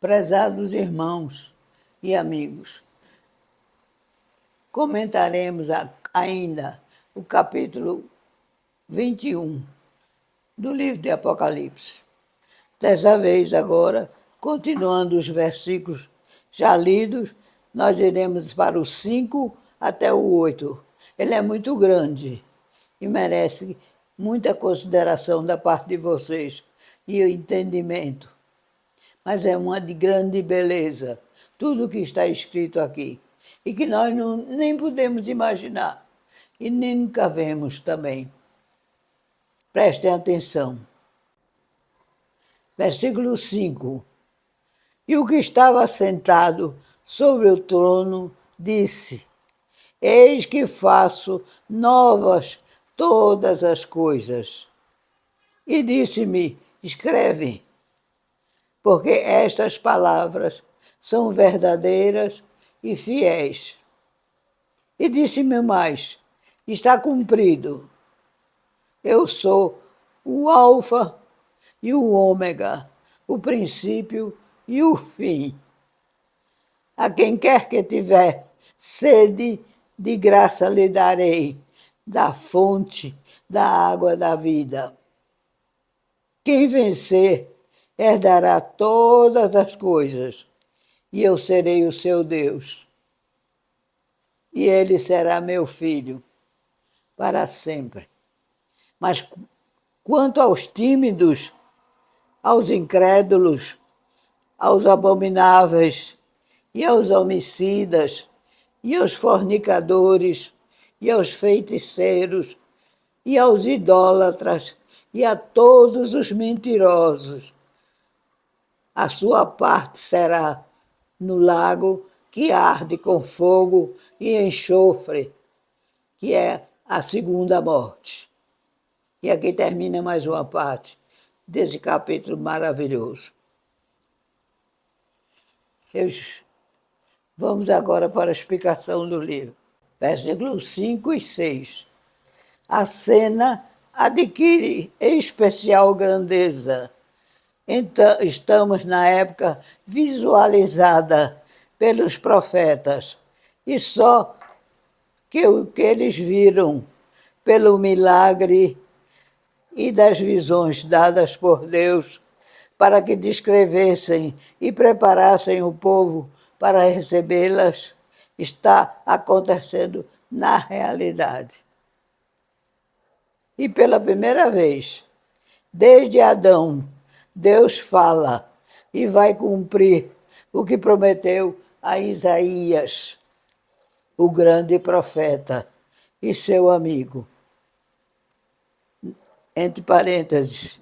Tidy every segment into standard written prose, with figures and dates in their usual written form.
Prezados irmãos e amigos, comentaremos ainda o capítulo 21 do livro de Apocalipse. Dessa vez, agora, continuando os versículos já lidos, nós iremos para o 5 até o 8. Ele é muito grande e merece muita consideração da parte de vocês e o entendimento. Mas é uma de grande beleza, tudo o que está escrito aqui, e que nós nem podemos imaginar, e nem nunca vemos também. Prestem atenção. Versículo 5. E o que estava sentado sobre o trono disse: Eis que faço novas todas as coisas. E disse-me: Escreve, porque estas palavras são verdadeiras e fiéis. E disse-me mais: Está cumprido. Eu sou o Alfa e o Ômega, o princípio e o fim. A quem quer que tiver sede, de graça lhe darei da fonte da água da vida. Quem vencer herdará todas as coisas, e eu serei o seu Deus. E ele será meu filho para sempre. Mas quanto aos tímidos, aos incrédulos, aos abomináveis, e aos homicidas, e aos fornicadores, e aos feiticeiros, e aos idólatras, e a todos os mentirosos, a sua parte será no lago que arde com fogo e enxofre, que é a segunda morte. E aqui termina mais uma parte desse capítulo maravilhoso. Vamos agora para a explicação do livro. Versículos 5 e 6. A cena adquire especial grandeza. Então, estamos na época visualizada pelos profetas, e só que o que eles viram pelo milagre e das visões dadas por Deus para que descrevessem e preparassem o povo para recebê-las, está acontecendo na realidade. E pela primeira vez, desde Adão, Deus fala e vai cumprir o que prometeu a Isaías, o grande profeta e seu amigo. Entre parênteses,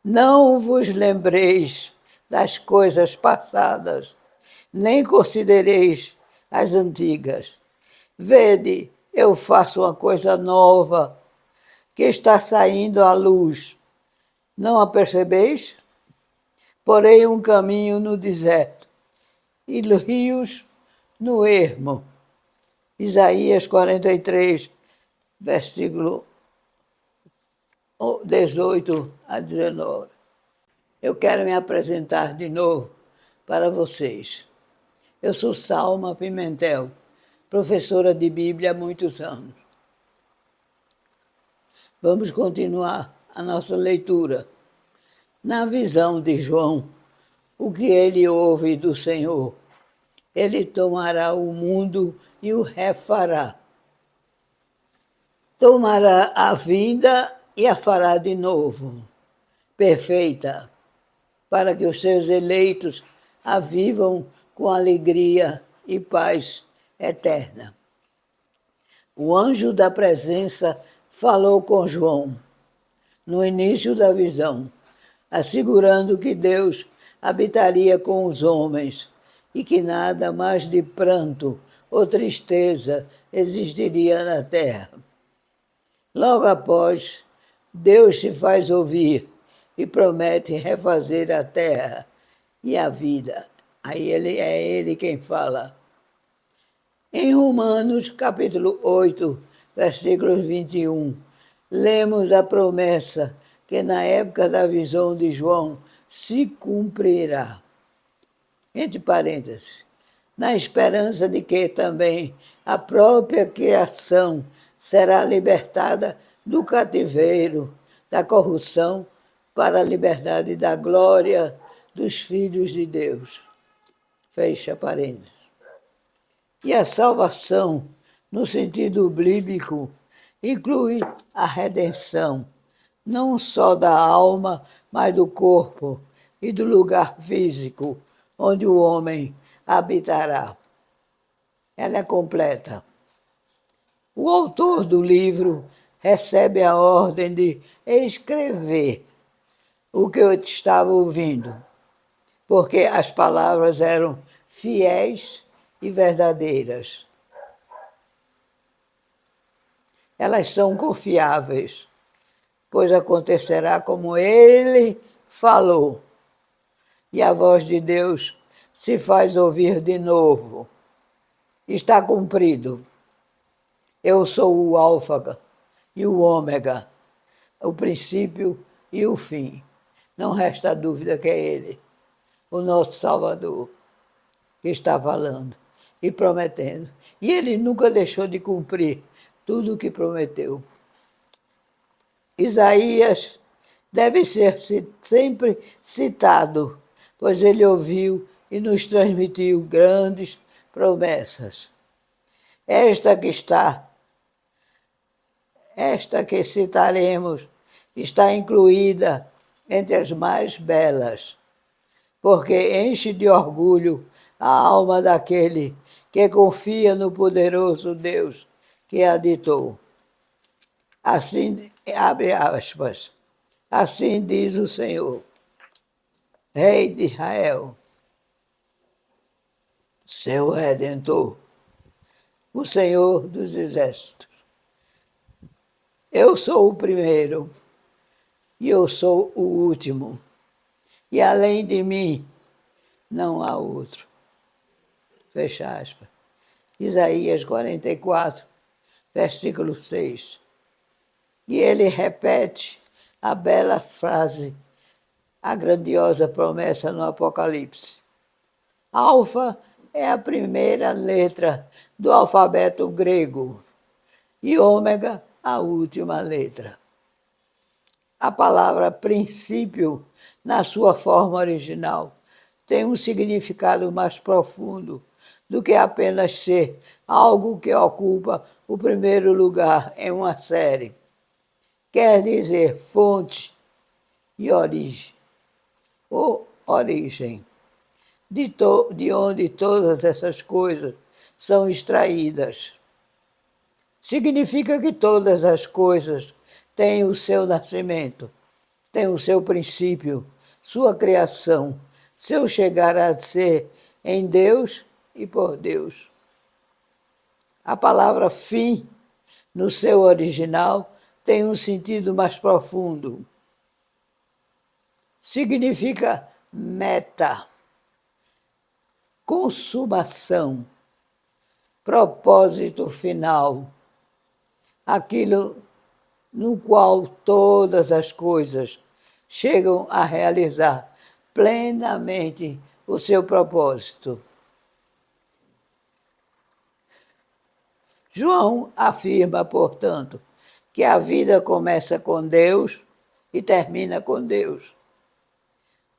não vos lembreis das coisas passadas, nem considereis as antigas. Vede, eu faço uma coisa nova, que está saindo à luz. Não a percebeis? Porém um caminho no deserto, e rios no ermo. Isaías 43, versículo 18 a 19. Eu quero me apresentar de novo para vocês. Eu sou Salma Pimentel, professora de Bíblia há muitos anos. Vamos continuar a nossa leitura. Na visão de João, o que ele ouve do Senhor, ele tomará o mundo e o refará. Tomará a vida e a fará de novo, perfeita, para que os seus eleitos a vivam com alegria e paz eterna. O anjo da presença falou com João no início da visão, assegurando que Deus habitaria com os homens e que nada mais de pranto ou tristeza existiria na terra. Logo após, Deus se faz ouvir e promete refazer a terra e a vida. Aí é ele quem fala. Em Romanos, capítulo 8, versículos 21, lemos a promessa que na época da visão de João se cumprirá. entre parênteses, na esperança de que também a própria criação será libertada do cativeiro, da corrupção, para a liberdade da glória dos filhos de Deus. Fecha parênteses. E a salvação, no sentido bíblico, inclui a redenção, não só da alma, mas do corpo e do lugar físico onde o homem habitará. Ela é completa. O autor do livro recebe a ordem de escrever o que eu estava ouvindo, porque as palavras eram fiéis e verdadeiras. Elas são confiáveis, pois acontecerá como ele falou. E a voz de Deus se faz ouvir de novo. Está cumprido. Eu sou o Alfa e o Ômega, o princípio e o fim. Não resta dúvida que é Ele, o nosso Salvador, que está falando e prometendo. E Ele nunca deixou de cumprir tudo o que prometeu. Isaías deve ser sempre citado, pois ele ouviu e nos transmitiu grandes promessas. Esta que citaremos, está incluída entre as mais belas, porque enche de orgulho a alma daquele que confia no poderoso Deus que a ditou. Assim, abre aspas, assim diz o Senhor, Rei de Israel, seu Redentor, o Senhor dos Exércitos. Eu sou o primeiro e eu sou o último, e além de mim não há outro. Fecha aspas. Isaías 44, versículo 6. E ele repete a bela frase, a grandiosa promessa no Apocalipse. Alfa é a primeira letra do alfabeto grego e ômega a última letra. A palavra princípio, na sua forma original, tem um significado mais profundo do que apenas ser algo que ocupa o primeiro lugar em uma série. Quer dizer fonte e origem, ou origem, de onde todas essas coisas são extraídas. Significa que todas as coisas têm o seu nascimento, têm o seu princípio, sua criação, seu chegar a ser em Deus e por Deus. A palavra fim, no seu original, tem um sentido mais profundo. Significa meta, consumação, propósito final, aquilo no qual todas as coisas chegam a realizar plenamente o seu propósito. João afirma, portanto, que a vida começa com Deus e termina com Deus.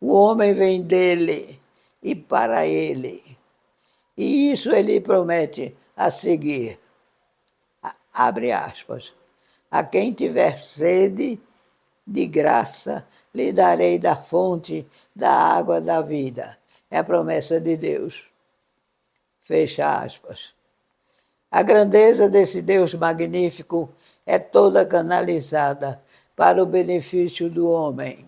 O homem vem dele e para ele. E isso ele promete a seguir. Abre aspas. A quem tiver sede, de graça lhe darei da fonte da água da vida. É a promessa de Deus. Fecha aspas. A grandeza desse Deus magnífico é toda canalizada para o benefício do homem.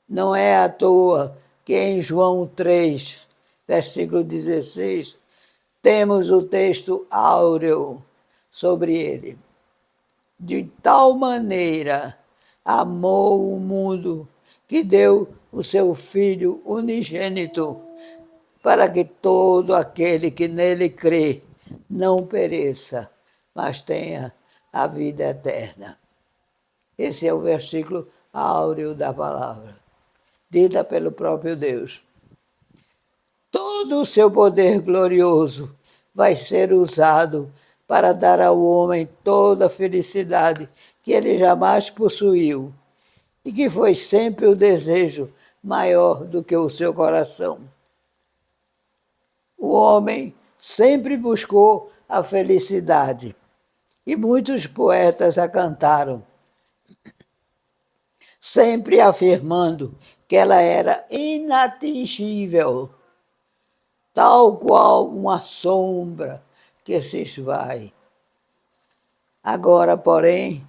Não é à toa que em João 3, versículo 16, temos o texto áureo sobre ele. De tal maneira amou o mundo que deu o seu Filho unigênito, para que todo aquele que nele crê não pereça, mas tenha a vida eterna. Esse é o versículo áureo da palavra, dita pelo próprio Deus. Todo o seu poder glorioso vai ser usado para dar ao homem toda a felicidade que ele jamais possuiu e que foi sempre o desejo maior do que o seu coração. O homem sempre buscou a felicidade e muitos poetas a cantaram, sempre afirmando que ela era inatingível, tal qual uma sombra que se esvai. Agora, porém,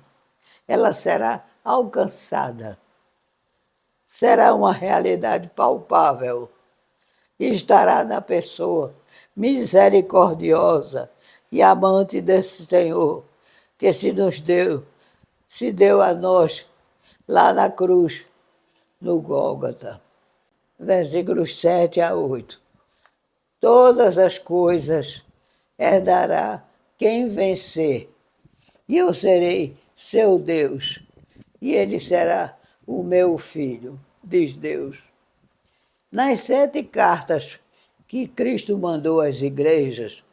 ela será alcançada. Será uma realidade palpável. Estará na pessoa misericordiosa e amante desse Senhor, que se deu a nós lá na cruz, no Gólgota. Versículos 7 a 8. Todas as coisas herdará quem vencer, e eu serei seu Deus, e ele será o meu filho, diz Deus. Nas 7 cartas que Cristo mandou às igrejas,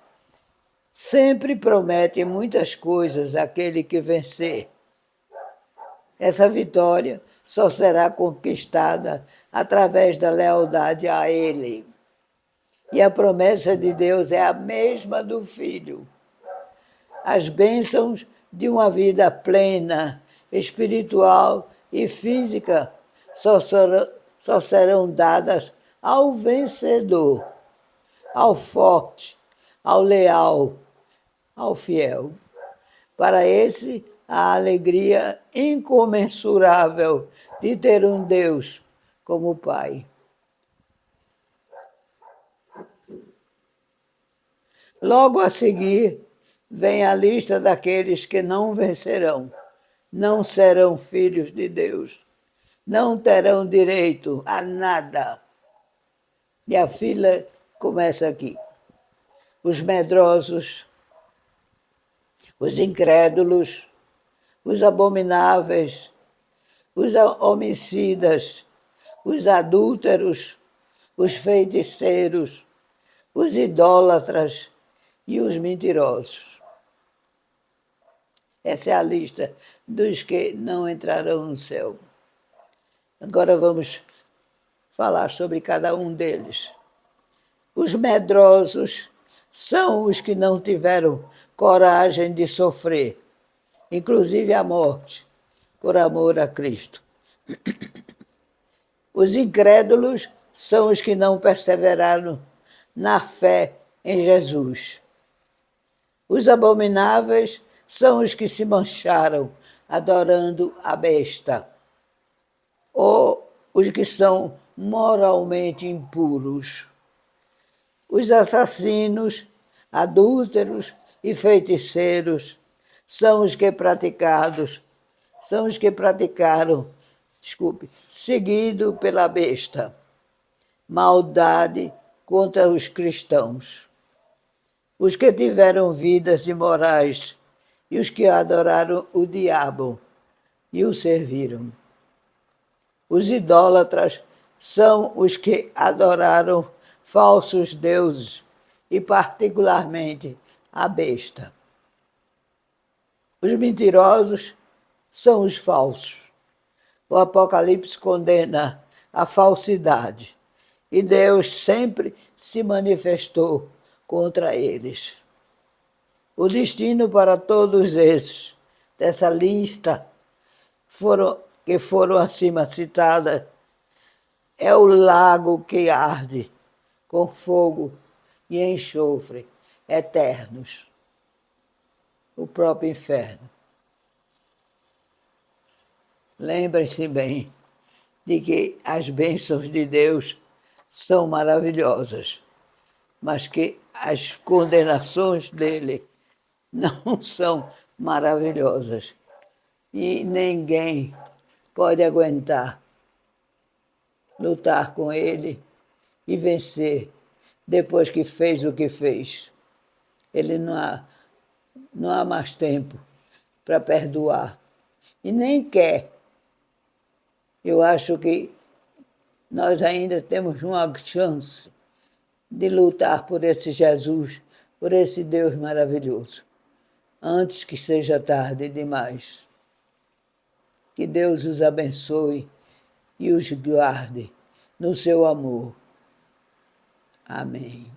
sempre promete muitas coisas àquele que vencer. Essa vitória só será conquistada através da lealdade a Ele. E a promessa de Deus é a mesma do Filho. As bênçãos de uma vida plena, espiritual e física só serão dadas ao vencedor, ao forte, ao leal, ao fiel. Para esse, a alegria incomensurável de ter um Deus como Pai. Logo a seguir, vem a lista daqueles que não vencerão, não serão filhos de Deus, não terão direito a nada. E a fila começa aqui. Os medrosos, os incrédulos, os abomináveis, os homicidas, os adúlteros, os feiticeiros, os idólatras e os mentirosos. Essa é a lista dos que não entrarão no céu. Agora vamos falar sobre cada um deles. Os medrosos são os que não tiveram coragem de sofrer, inclusive a morte, por amor a Cristo. Os incrédulos são os que não perseveraram na fé em Jesus. Os abomináveis são os que se mancharam adorando a besta, ou os que são moralmente impuros. Os assassinos, adúlteros e feiticeiros são os que praticaram, seguido pela besta, maldade contra os cristãos. Os que tiveram vidas imorais e os que adoraram o diabo e o serviram. Os idólatras são os que adoraram falsos deuses e, particularmente, a besta. Os mentirosos são os falsos. O Apocalipse condena a falsidade e Deus sempre se manifestou contra eles. O destino para todos esses, dessa lista que foram acima citadas, é o lago que arde com fogo e enxofre eternos, o próprio inferno. Lembrem-se bem de que as bênçãos de Deus são maravilhosas, mas que as condenações dele não são maravilhosas. E ninguém pode aguentar lutar com ele e vencer depois que fez o que fez. Ele não há mais tempo para perdoar. E nem quer. Eu acho que nós ainda temos uma chance de lutar por esse Jesus, por esse Deus maravilhoso, antes que seja tarde demais. Que Deus os abençoe e os guarde no seu amor. Amém.